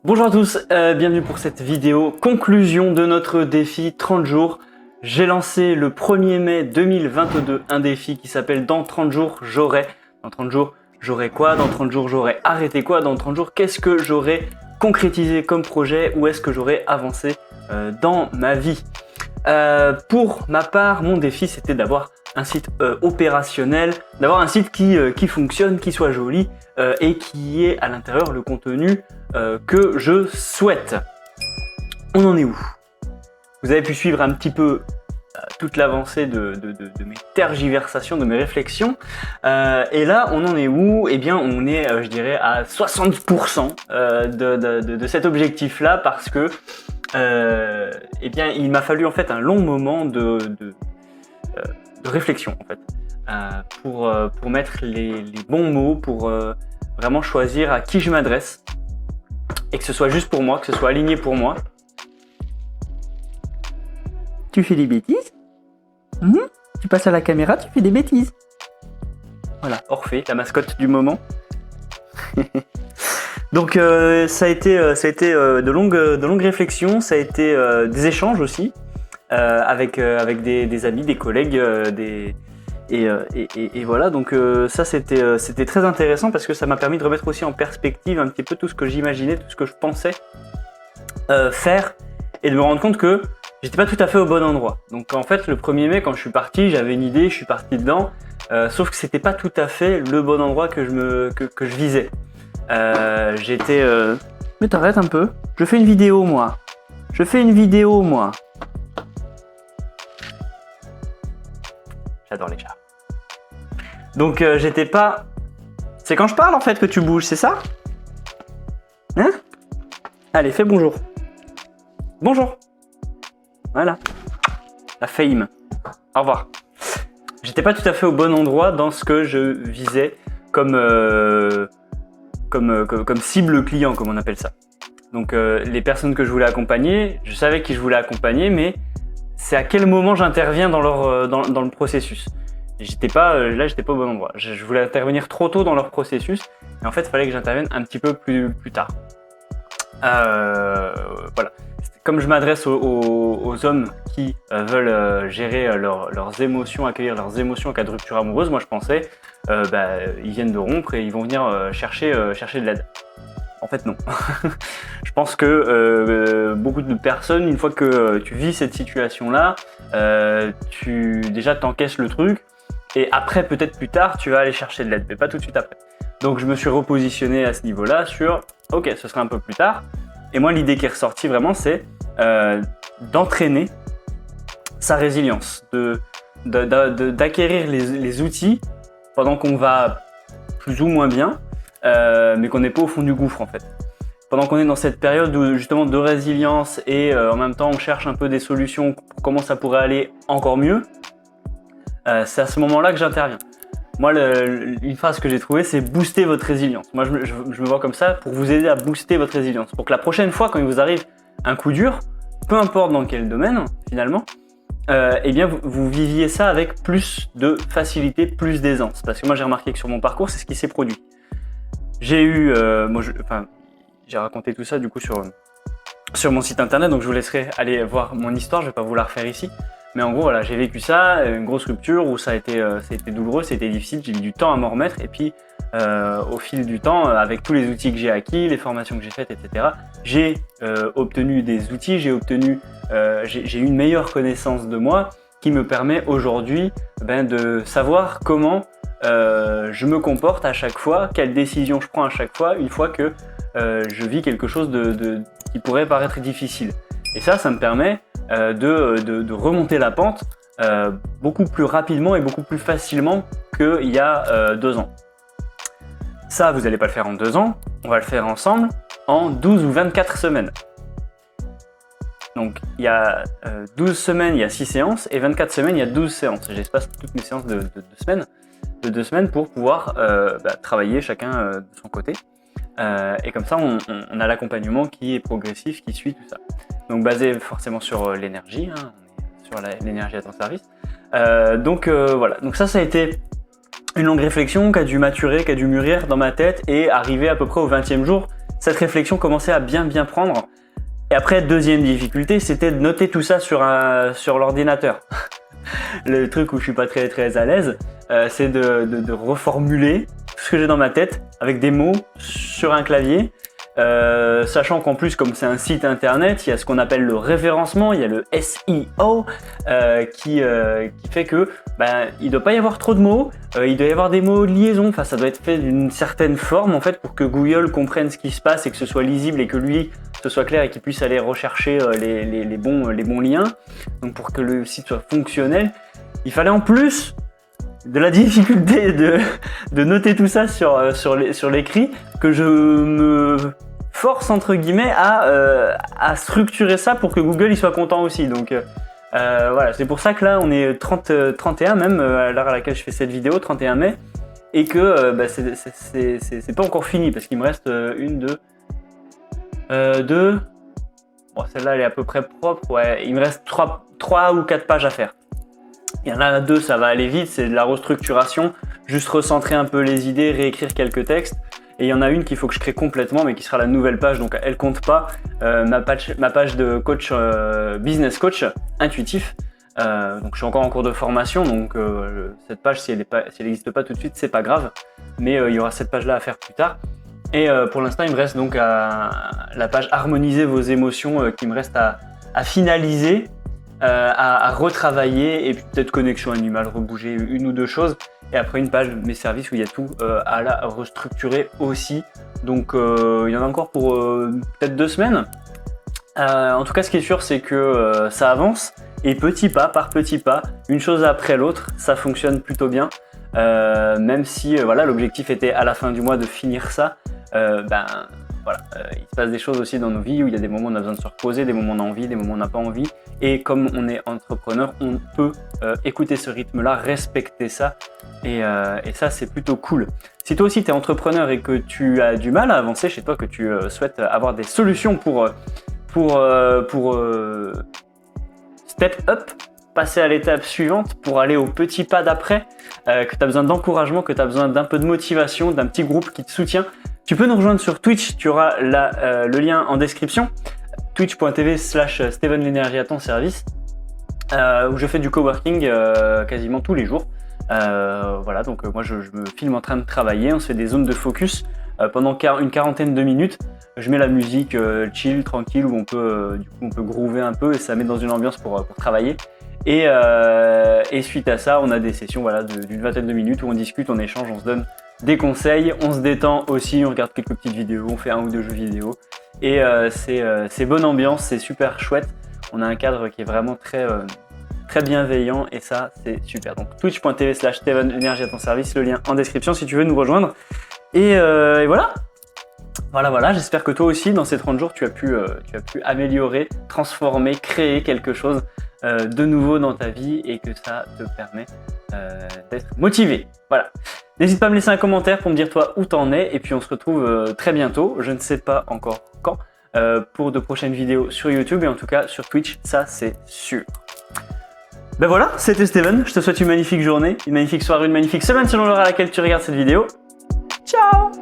Bonjour à tous, bienvenue pour cette vidéo conclusion de notre défi 30 jours. J'ai lancé le 1er mai 2022 un défi qui s'appelle Dans 30 jours j'aurai. Dans 30 jours j'aurai quoi? Dans 30 jours j'aurai arrêté quoi? Dans 30 jours qu'est-ce que j'aurai concrétisé comme projet? Où est-ce que j'aurai avancé dans ma vie? Pour ma part, mon défi c'était d'avoir un site opérationnel, d'avoir un site qui fonctionne, qui soit joli et qui ait à l'intérieur le contenu que je souhaite. On en est où? Vous avez pu suivre un petit peu toute l'avancée de mes tergiversations, de mes réflexions. Et là, on en est où? Eh bien, on est, je dirais, à 60% de cet objectif-là parce que eh bien, il m'a fallu en fait un long moment de réflexion en fait, pour mettre les bons mots, pour vraiment choisir à qui je m'adresse et que ce soit juste pour moi, que ce soit aligné pour moi. Tu fais des bêtises? Tu passes à la caméra, tu fais des bêtises. Voilà, Orphée, la mascotte du moment. Donc ça a été de longues réflexions, ça a été des échanges aussi avec des amis, des collègues, et voilà. Donc ça c'était très intéressant parce que ça m'a permis de remettre aussi en perspective un petit peu tout ce que j'imaginais, tout ce que je pensais faire et de me rendre compte que j'étais pas tout à fait au bon endroit. Donc en fait le 1er mai quand je suis parti, j'avais une idée, je suis parti dedans, sauf que c'était pas tout à fait le bon endroit que je visais. J'étais mais t'arrêtes un peu, je fais une vidéo moi. J'adore les chats. Donc j'étais pas... C'est quand je parle en fait que tu bouges, c'est ça? Hein? Allez, fais bonjour. Bonjour. Voilà. La fame. Au revoir. J'étais pas tout à fait au bon endroit dans ce que je visais comme cible client, comme on appelle ça. Donc les personnes que je voulais accompagner, je savais qui je voulais accompagner, mais c'est à quel moment j'interviens dans le processus. J'étais pas au bon endroit. Je voulais intervenir trop tôt dans leur processus, et en fait, il fallait que j'intervienne un petit peu plus tard. Voilà. Comme je m'adresse aux hommes qui veulent gérer leurs émotions, accueillir leurs émotions en cas de rupture amoureuse, moi je pensais ils viennent de rompre et ils vont venir chercher de l'aide. En fait non. Je pense que beaucoup de personnes, une fois que tu vis cette situation-là, tu déjà t'encaisses le truc et après peut-être plus tard tu vas aller chercher de l'aide, mais pas tout de suite après. Donc je me suis repositionné à ce niveau-là sur ok, ce sera un peu plus tard. Et moi l'idée qui est ressortie vraiment c'est d'entraîner sa résilience, d'acquérir les outils pendant qu'on va plus ou moins bien, mais qu'on n'est pas au fond du gouffre en fait. Pendant qu'on est dans cette période justement de résilience et en même temps on cherche un peu des solutions pour comment ça pourrait aller encore mieux, c'est à ce moment-là que j'interviens. Moi, une phrase que j'ai trouvée, c'est booster votre résilience. Moi, je me vois comme ça pour vous aider à booster votre résilience. Pour que la prochaine fois, quand il vous arrive un coup dur, peu importe dans quel domaine, finalement, eh bien, vous viviez ça avec plus de facilité, plus d'aisance. Parce que moi, j'ai remarqué que sur mon parcours, c'est ce qui s'est produit. J'ai eu, j'ai raconté tout ça du coup sur mon site internet, donc je vous laisserai aller voir mon histoire. Je vais pas vous la refaire ici. Mais en gros, voilà, j'ai vécu ça, une grosse rupture où ça a été douloureux, c'était difficile, j'ai mis du temps à m'en remettre. Et puis, au fil du temps, avec tous les outils que j'ai acquis, les formations que j'ai faites, etc., j'ai obtenu des outils, j'ai eu une meilleure connaissance de moi qui me permet aujourd'hui de savoir comment je me comporte à chaque fois, quelles décisions je prends à chaque fois, une fois que je vis quelque chose qui pourrait paraître difficile. Et ça me permet de remonter la pente beaucoup plus rapidement et beaucoup plus facilement qu'il y a 2 ans. Ça, vous n'allez pas le faire en 2 ans, on va le faire ensemble en 12 ou 24 semaines. Donc il y a 12 semaines, il y a 6 séances, et 24 semaines, il y a 12 séances. J'espace toutes mes séances de 2 semaines pour pouvoir travailler chacun de son côté. Et comme ça, on a l'accompagnement qui est progressif, qui suit tout ça. Donc basé forcément sur l'énergie, hein, sur l'énergie à ton service. Voilà, donc ça a été une longue réflexion qui a dû maturer, qui a dû mûrir dans ma tête et arriver à peu près au 20e jour, cette réflexion commençait à bien prendre. Et après, deuxième difficulté, c'était de noter tout ça sur l'ordinateur. Le truc où je suis pas très à l'aise, c'est de reformuler tout ce que j'ai dans ma tête avec des mots sur un clavier. Sachant qu'en plus, comme c'est un site internet, il y a ce qu'on appelle le référencement, il y a le SEO qui fait que il doit pas y avoir trop de mots, il doit y avoir des mots de liaison, enfin ça doit être fait d'une certaine forme en fait pour que Google comprenne ce qui se passe et que ce soit lisible et que lui ce soit clair et qu'il puisse aller rechercher les bons liens. Donc pour que le site soit fonctionnel, il fallait en plus de la difficulté de noter tout ça sur l'écrit que je me force entre guillemets à structurer ça pour que Google il soit content aussi. Donc voilà, c'est pour ça que là on est 31 même à l'heure à laquelle je fais cette vidéo, 31 mai, et que c'est pas encore fini parce qu'il me reste deux. Bon, celle-là elle est à peu près propre, ouais, il me reste 3 ou 4 pages à faire. Il y en a 2, ça va aller vite, c'est de la restructuration, juste recentrer un peu les idées, réécrire quelques textes. Et il y en a une qu'il faut que je crée complètement, mais qui sera la nouvelle page, donc elle compte pas. Ma page de coach, business coach intuitif. Donc je suis encore en cours de formation, donc cette page, si elle n'existe pas tout de suite, c'est pas grave. Mais il y aura cette page-là à faire plus tard. Et pour l'instant, il me reste donc la page harmoniser vos émotions qui me reste à finaliser. À retravailler et puis peut-être connexion animale, rebouger une ou deux choses et après une page de mes services où il y a tout à la restructurer aussi. Donc il y en a encore pour peut-être 2 semaines. En tout cas ce qui est sûr c'est que ça avance et petit pas par petit pas, une chose après l'autre, ça fonctionne plutôt bien. Même si voilà, l'objectif était à la fin du mois de finir ça, voilà, il se passe des choses aussi dans nos vies où il y a des moments où on a besoin de se reposer, des moments où on a envie, des moments où on n'a pas envie. Et comme on est entrepreneur, on peut écouter ce rythme-là, respecter ça. Et ça, c'est plutôt cool. Si toi aussi tu es entrepreneur et que tu as du mal à avancer chez toi, que tu souhaites avoir des solutions pour step up, passer à l'étape suivante, pour aller au petit pas d'après, que tu as besoin d'encouragement, que tu as besoin d'un peu de motivation, d'un petit groupe qui te soutient, tu peux nous rejoindre sur Twitch, tu auras le lien en description, twitch.tv/Steven l'énergie à ton service, où je fais du coworking quasiment tous les jours. Voilà, donc moi je me filme en train de travailler, on se fait des zones de focus pendant une quarantaine de minutes. Je mets la musique chill, tranquille, où on peut groover un peu et ça met dans une ambiance pour travailler. Et suite à ça, on a des sessions voilà, d'une vingtaine de minutes où on discute, on échange, on se donne des conseils, on se détend aussi, on regarde quelques petites vidéos, on fait 1 ou 2 jeux vidéo. Et c'est bonne ambiance, c'est super chouette. On a un cadre qui est vraiment très bienveillant et ça c'est super. Donc twitch.tv/Steven l'énergie à ton service, le lien en description si tu veux nous rejoindre. Et voilà. Voilà, j'espère que toi aussi dans ces 30 jours tu as pu améliorer, transformer, créer quelque chose de nouveau dans ta vie et que ça te permet d'être motivé. Voilà. N'hésite pas à me laisser un commentaire pour me dire toi où t'en es et puis on se retrouve très bientôt, je ne sais pas encore quand, pour de prochaines vidéos sur YouTube et en tout cas sur Twitch, ça c'est sûr. Ben voilà, c'était Steven, je te souhaite une magnifique journée, une magnifique soirée, une magnifique semaine selon l'heure à laquelle tu regardes cette vidéo. Ciao!